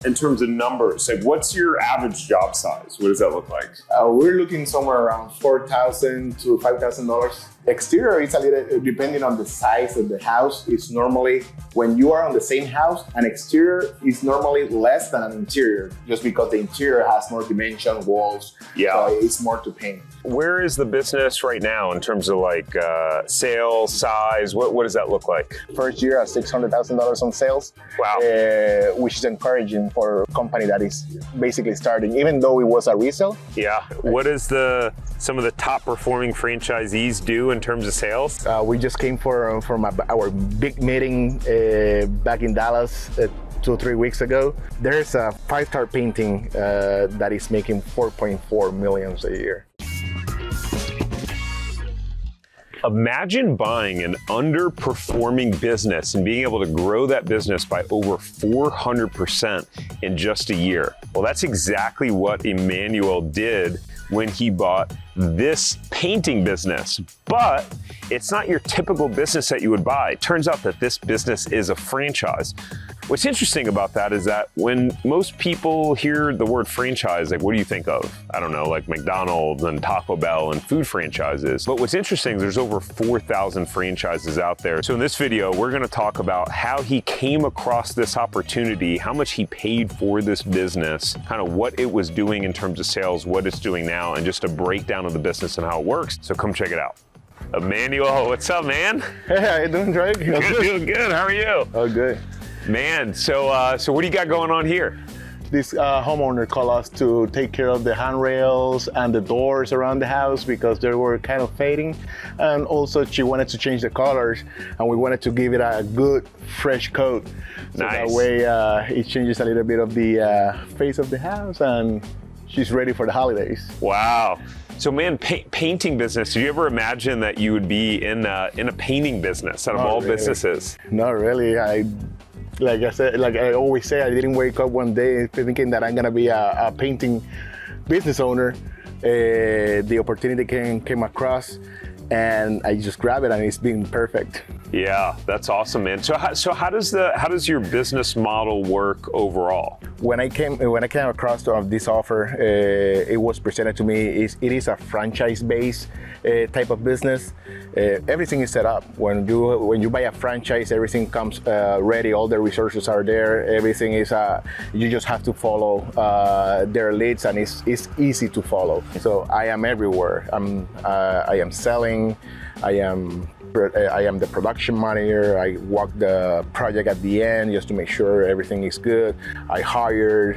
in terms of numbers? Like, what's your average job size? What does that look like? We're looking somewhere around $4,000 to $5,000. Exterior is a little, depending on the size of the house, it's normally, when you are on the same house, an exterior is normally less than an interior, just because the interior has more dimension, walls, so it's more to paint. Where is the business right now in terms of like sales, size? What does that look like? First year at $600,000 on sales. Wow. Which is encouraging for a company that is basically starting, even though it was a resale. Yeah. What is some of the top performing franchisees do in terms of sales? We just came from our big meeting back in Dallas 2 or 3 weeks ago. There's a 5-star painting that is making $4.4 million a year. Imagine buying an underperforming business and being able to grow that business by over 400% in just a year. Well, that's exactly what Emmanuel did when he bought this painting business. But it's not your typical business that you would buy. It turns out that this business is a franchise. What's interesting about that is that when most people hear the word franchise, like, what do you think of? I don't know, like McDonald's and Taco Bell and food franchises. But what's interesting is there's over 4,000 franchises out there. So in this video, we're gonna talk about how he came across this opportunity, how much he paid for this business, kind of what it was doing in terms of sales, what it's doing now, and just a breakdown of the business and how it works. So come check it out. Emmanuel, what's up, man? Hey, how you doing, Tariq? Good, doing good. How are you? Oh, good. Man, so what do you got going on here? This homeowner called us to take care of the handrails and the doors around the house because they were kind of fading. And also she wanted to change the colors and we wanted to give it a good fresh coat. So nice. That way it changes a little bit of the face of the house and she's ready for the holidays. Wow. So man, painting business, did you ever imagine that you would be in a painting business out of all businesses? Not really. Like I always say, I didn't wake up one day thinking that I'm gonna be a painting business owner. The opportunity came across and I just grabbed it and it's been perfect. Yeah, that's awesome, man. So how does your business model work overall? When I came across this offer, it was presented to me. It is a franchise-based type of business. Everything is set up. When you buy a franchise, everything comes ready. All the resources are there. Everything is. You just have to follow their leads, and it's easy to follow. So I am everywhere. I am selling. I am the production manager. I walk the project at the end just to make sure everything is good. I hired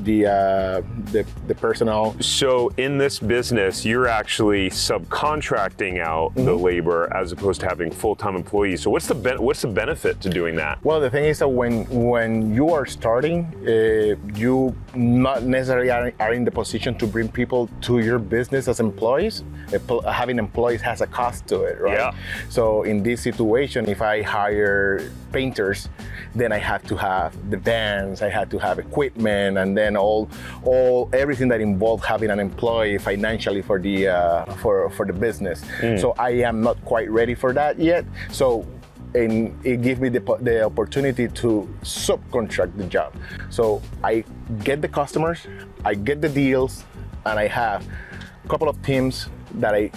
the personnel. So in this business, you're actually subcontracting out the labor as opposed to having full-time employees. So what's the benefit to doing that? Well, the thing is that when you are starting, you not necessarily are in the position to bring people to your business as employees. Having employees has a cost to it, right? Yeah. So in this situation, if I hire painters, then I have to have the vans, I have to have equipment, and then everything that involves having an employee financially for the business. So I am not quite ready for that yet. So and it gives me the opportunity to subcontract the job. So I get the customers, I get the deals, and I have a couple of teams that I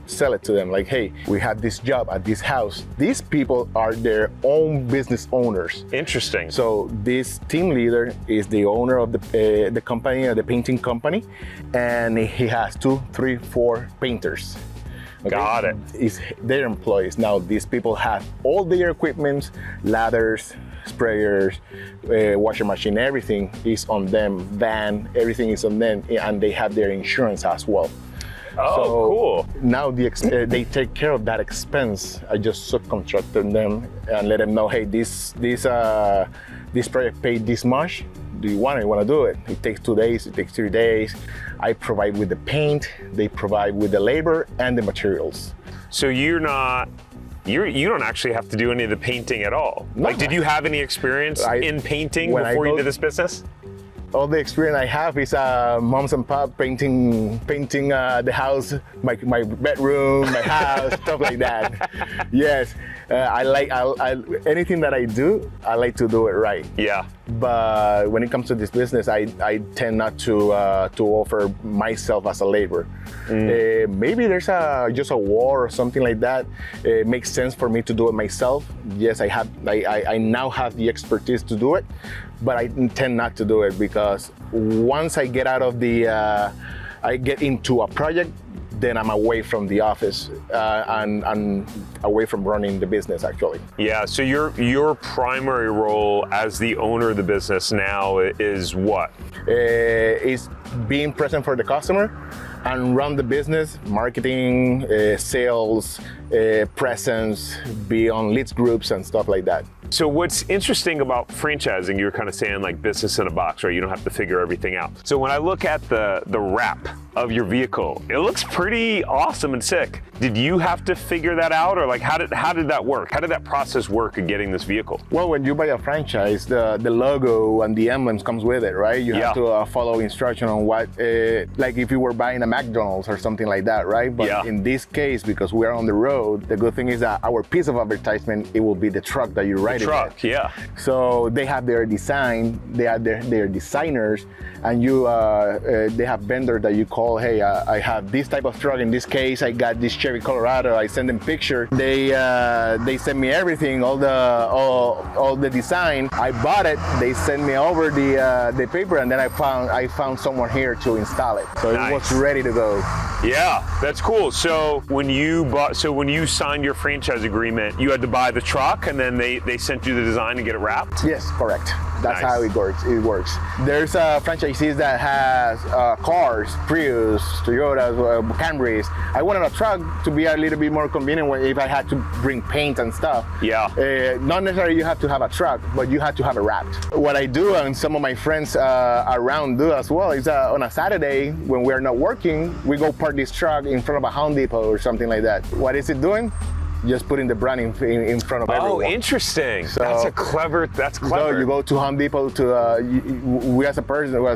sell it to them, like, hey, we have this job at this house. These people are their own business owners. Interesting. So this team leader is the owner of the company, the painting company, and he has 2, 3, 4 painters. Okay? Got it. It's their employees. Now these people have all their equipment, ladders, sprayers, washer machine, everything is on them, van, everything is on them, and they have their insurance as well. Oh, so cool. Now they take care of that expense. I just subcontracted them and let them know, hey, this project paid this much. Do you want to do it? It takes 2 days, it takes 3 days. I provide with the paint, they provide with the labor and the materials. So you don't actually have to do any of the painting at all? No. Like, did you have any experience in painting before you did this business? all the experience I have is moms and pop painting the house, my bedroom, my house, stuff like that. Yes, I anything that I do, I like to do it right. Yeah. But when it comes to this business, I tend not to offer myself as a laborer. Maybe there's just a war or something like that. It makes sense for me to do it myself. Yes, I now have the expertise to do it, but I tend not to do it because once I get out of I get into a project, then I'm away from the office and away from running the business actually. Yeah, so your primary role as the owner of the business now is what? Is being present for the customer and run the business, marketing, sales, presence, be on leads groups and stuff like that. So what's interesting about franchising, you were kind of saying like business in a box, right? You don't have to figure everything out. So when I look at the wrap of your vehicle, it looks pretty awesome and sick. Did you have to figure that out, or like how did that work? How did that process work of getting this vehicle? Well, when you buy a franchise, the logo and the emblems comes with it, right? You have to follow instruction on what, like if you were buying a McDonald's or something like that, right? But in this case, because we are on the road, the good thing is that our piece of advertisement, it will be the truck that you ride. Truck, yeah. So they have their design, they have their designers, and they have vendors that you call, hey, I have this type of truck. In this case, I got this Chevy Colorado. I send them picture. They send me everything, all the design. I bought it. They send me over the paper, and then I found someone here to install it. So it was ready to go. Yeah, that's cool. So when you signed your franchise agreement, you had to buy the truck, and then they sent you the design to get it wrapped? Yes, correct. That's how it works. There's franchisees that has cars, Prius, Toyotas, Camrys. I wanted a truck to be a little bit more convenient if I had to bring paint and stuff. Yeah. Not necessarily you have to have a truck, but you have to have it wrapped. What I do, and some of my friends around do as well, is on a Saturday when we're not working, we go park this truck in front of a Home Depot or something like that. What is it doing? Just putting the brand in front of everyone. Oh, interesting. So, that's clever. So you go to Home Depot we as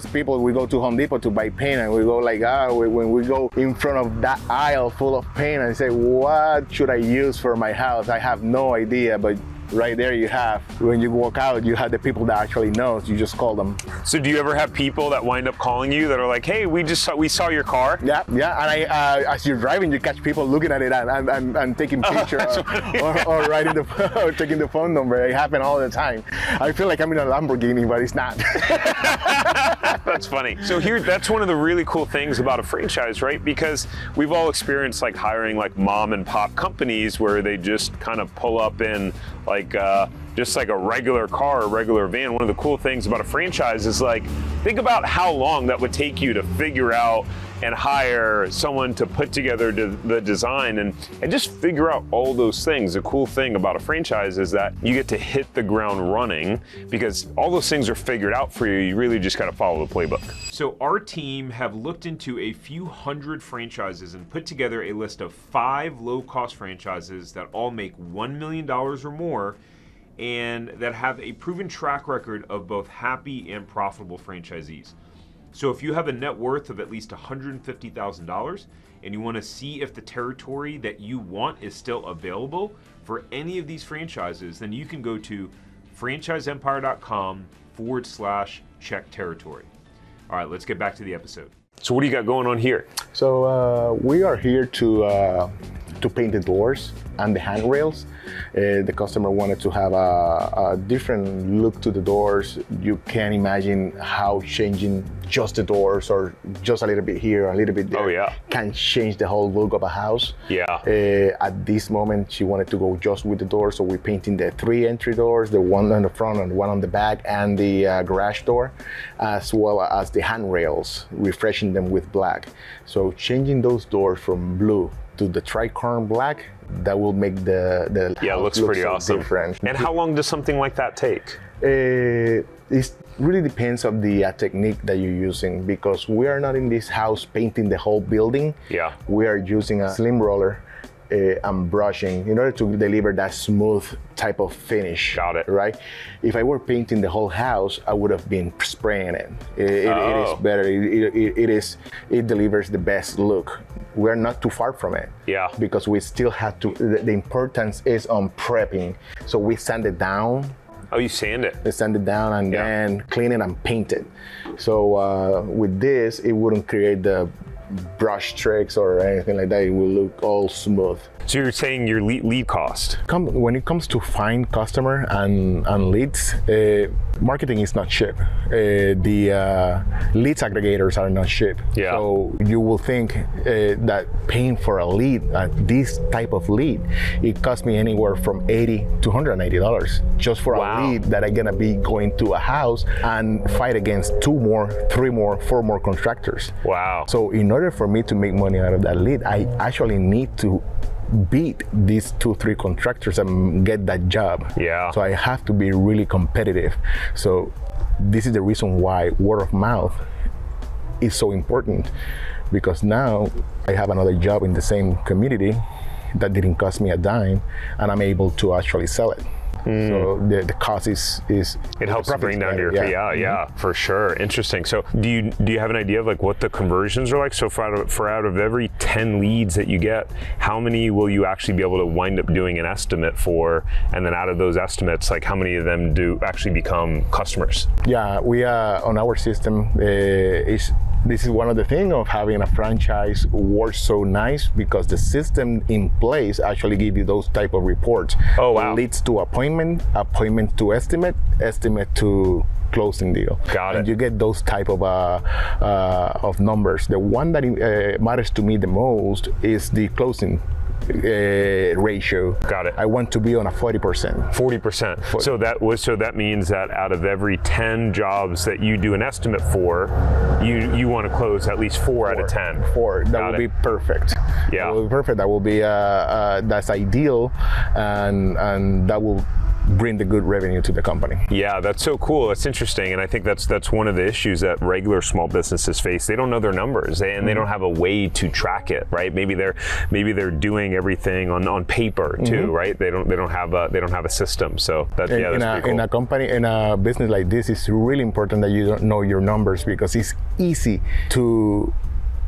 people, we go to Home Depot to buy paint, and we go like, when we go in front of that aisle full of paint and say, what should I use for my house? I have no idea, but right there you have, when you walk out, you have the people that actually knows, you just call them. So do you ever have people that wind up calling you that are like, hey, we saw your car? Yeah, and as you're driving, you catch people looking at it and taking pictures or writing or taking the phone number. It happens all the time. I feel like I'm in a Lamborghini, but it's not. That's funny. So that's one of the really cool things about a franchise, right? Because we've all experienced like hiring like mom and pop companies where they just kind of pull up in just like a regular car, a regular van. One of the cool things about a franchise is like, think about how long that would take you to figure out and hire someone to put together the design and just figure out all those things. The cool thing about a franchise is that you get to hit the ground running because all those things are figured out for you. You really just gotta follow the playbook. So our team have looked into a few hundred franchises and put together a list of 5 low-cost franchises that all make $1 million or more and that have a proven track record of both happy and profitable franchisees. So if you have a net worth of at least $150,000 and you want to see if the territory that you want is still available for any of these franchises, then you can go to franchiseempire.com/check territory. All right, let's get back to the episode. So what do you got going on here? So we are here to paint the doors and the handrails. The customer wanted to have a different look to the doors. You can't imagine how changing just the doors or just a little bit here, a little bit there can change the whole look of a house. At this moment, she wanted to go just with the doors, so we're painting the 3 entry doors, the one on the front and one on the back, and the garage door, as well as the handrails, refreshing them with black. So changing those doors from blue to the tricorn black, that will make the it looks pretty awesome. Different. And how long does something like that take? It really depends on the technique that you're using, because we are not in this house painting the whole building. We are using a slim roller and brushing in order to deliver that smooth type of finish. Got it. Right? If I were painting the whole house, I would have been spraying it. It is better. It delivers the best look. We're not too far from it. Yeah. Because we still have to, the importance is on prepping. So we sand it down. Oh, you sand it? We sand it down and then clean it and paint it. So with this, it wouldn't create the brush tricks or anything like that. It will look all smooth. So you're saying your lead cost? When it comes to find customer and leads, marketing is not cheap. The leads aggregators are not cheap. Yeah. So you will think that paying for a lead, this type of lead, it costs me anywhere from $80 to $180 just for a lead that I'm gonna be going to a house and fight against 2 more, 3 more, 4 more contractors. Wow. So in order for me to make money out of that lead, I actually need to beat these 2-3 contractors and get that job. Yeah. So I have to be really competitive. So this is the reason why word of mouth is so important, because now I have another job in the same community that didn't cost me a dime, and I'm able to actually sell it. So the cost is it helps to bring down your fee. Yeah, for sure. Interesting. So do you have an idea of like what the conversions are like? So for out of every 10 leads that you get, how many will you actually be able to wind up doing an estimate for? And then out of those estimates, like how many of them do actually become customers? Yeah, we on our system this is one of the things of having a franchise works so nice, because the system in place actually give you those type of reports. Oh wow. Leads to appointment to estimate to closing deal. Got it. And you get those type of numbers. The one that matters to me the most is the closing ratio. Got it. I want to be on a 40%. 40%. So that means that out of every 10 jobs that you do an estimate for, you want to close at least 4 out of 10. 4. That would be perfect. Yeah. That will be perfect. That will be that's ideal, and that will bring the good revenue to the company. Yeah, that's so cool. That's interesting, and I think that's one of the issues that regular small businesses face. They don't know their numbers, and they don't have a way to track it, right? Maybe they're doing everything on paper too, right? They don't have a system. So that's pretty cool. In a business like this, it's really important that you don't know your numbers, because it's easy to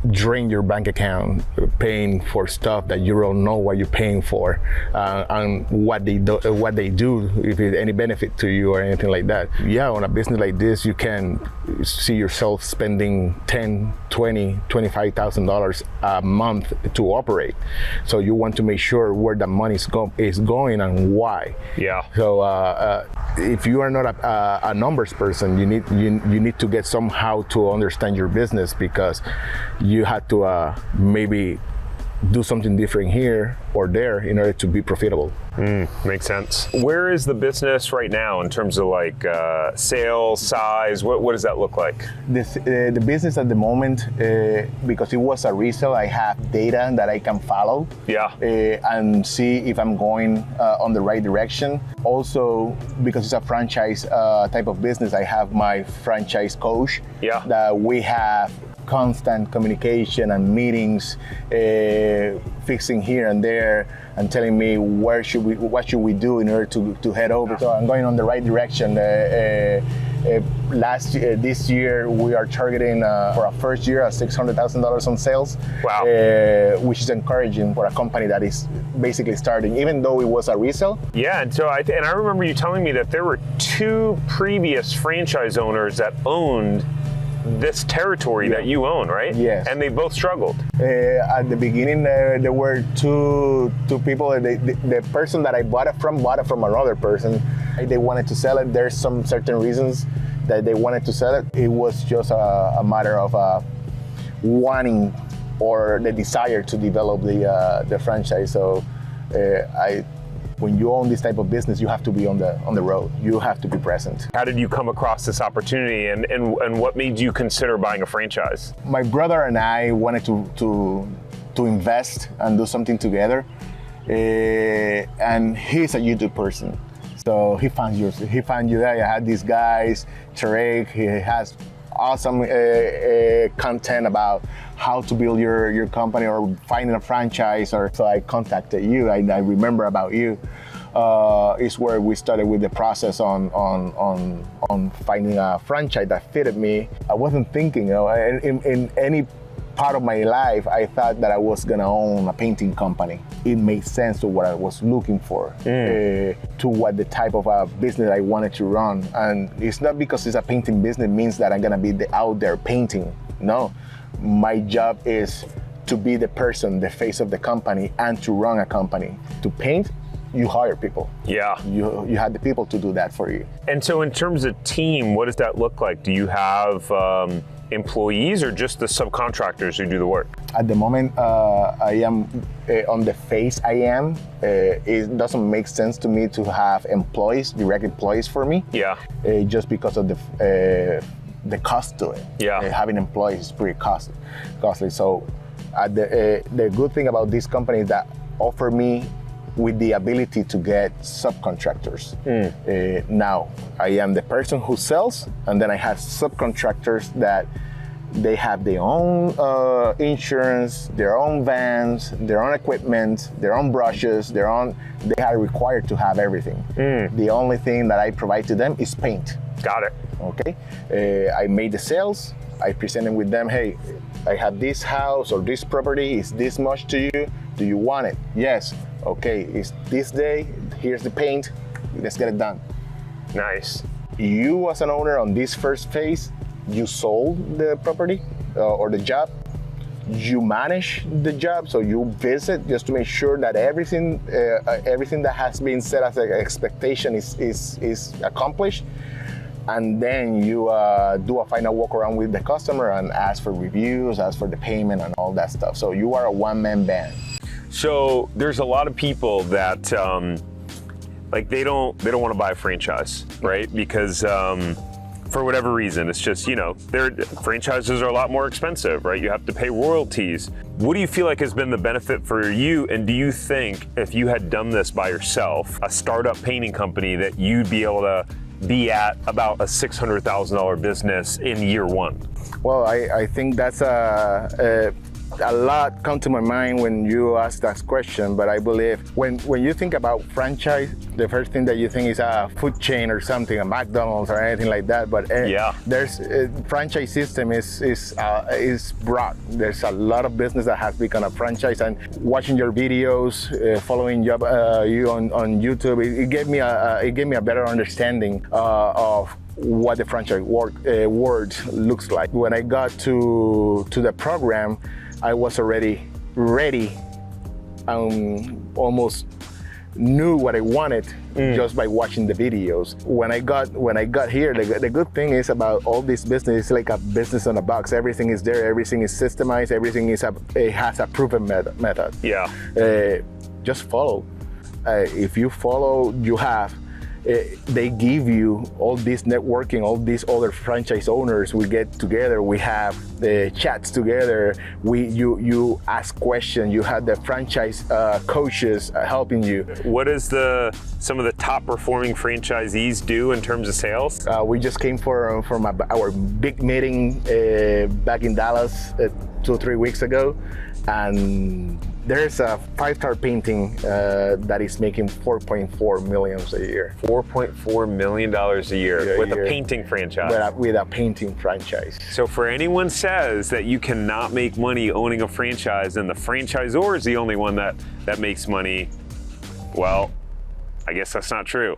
drain your bank account paying for stuff that you don't know what you're paying for, and what they do, if it's any benefit to you or anything like that. Yeah, on a business like this, you can see yourself spending $10,000, $20,000, $25,000 a month to operate. So you want to make sure where the money is going and why. Yeah. So if you are not a numbers person, you need to get somehow to understand your business, because you had to maybe do something different here or there in order to be profitable. Makes sense. Where is the business right now in terms of like sales, size? What does that look like? The business at the moment, because it was a resale, I have data that I can follow. Yeah. And see if I'm going on the right direction. Also, because it's a franchise type of business, I have my franchise coach. Yeah. That we have constant communication and meetings, fixing here and there, and telling me what should we do in order to head over. So I'm going on the right direction. This year we are targeting for our first year at $600,000 on sales. Wow. Which is encouraging for a company that is basically starting, even though it was a resale. Yeah, and so I remember you telling me that there were 2 previous franchise owners that owned this territory that you own, right? Yes. And they both struggled. At the beginning, there were two people. The person that I bought it from another person. They wanted to sell it. There's some certain reasons that they wanted to sell it. It was just a matter of wanting or the desire to develop the franchise. So when you own this type of business, you have to be on the road. You have to be present. How did you come across this opportunity, and what made you consider buying a franchise? My brother and I wanted to invest and do something together, and he's a YouTube person. So he found you there. I had these guys, Tariq, he has awesome content about how to build your company or finding a franchise, or so I contacted you. I remember about you. Is where we started with the process on finding a franchise that fitted me. I wasn't thinking, in any part of my life, I thought that I was gonna own a painting company. It made sense to what I was looking for, to what the type of a business I wanted to run. And it's not because it's a painting business means that I'm gonna be out there painting. No, my job is to be the person, the face of the company, and to run a company. To paint, you hire people. Yeah. You had the people to do that for you. And so in terms of team, what does that look like? Do you have employees or just the subcontractors who do the work? At the moment, I am on the phase I am. It doesn't make sense to me to have employees, direct employees for me. Yeah. Just because of the cost to it. Yeah. Having employees is pretty costly. So the good thing about this company is that offer me with the ability to get subcontractors. Now, I am the person who sells, and then I have subcontractors that they have their own insurance, their own vans, their own equipment, their own brushes, they are required to have everything. The only thing that I provide to them is paint. Got it. Okay, I made the sales, I presented with them, hey, I have this house or this property, is this much to you? Do you want it? Yes. Okay, it's this day, here's the paint, let's get it done. Nice. You as an owner on this first phase, you sold the property or the job, you manage the job, so you visit just to make sure that everything that has been set as an expectation is accomplished. And then you do a final walk around with the customer and ask for reviews, ask for the payment and all that stuff. So you are a one-man band. So there's a lot of people that they don't want to buy a franchise, right? Because for whatever reason, it's just, their franchises are a lot more expensive, right? You have to pay royalties. What do you feel like has been the benefit for you? And do you think if you had done this by yourself, a startup painting company, that you'd be able to be at about a $600,000 business in year one? Well, I think that's a lot come to my mind when you ask that question, but I believe when you think about franchise, the first thing that you think is a food chain or something, a McDonald's or anything like that. But there's franchise system is broad. There's a lot of business that has become a franchise, and watching your videos, following you on YouTube, it gave me a better understanding of what the franchise word looks like. When I got to the program, I was already ready, almost knew what I wanted just by watching the videos. When I got here, the good thing is about all this business, it's like a business on a box. Everything is there, everything is systemized, everything it has a proven method. Yeah. Just follow. If you follow, you have. They give you all this networking, all these other franchise owners. We get together, we have the chats together. You ask questions. You have the franchise coaches helping you. What does some of the top performing franchisees do in terms of sales? We just came from our big meeting back in Dallas 2 or 3 weeks ago, and there's a 5-star painting that is making $4.4 million a year. $4.4 million a year with a painting franchise. With a painting franchise. So for anyone says that you cannot make money owning a franchise and the franchisor is the only one that makes money, well, I guess that's not true.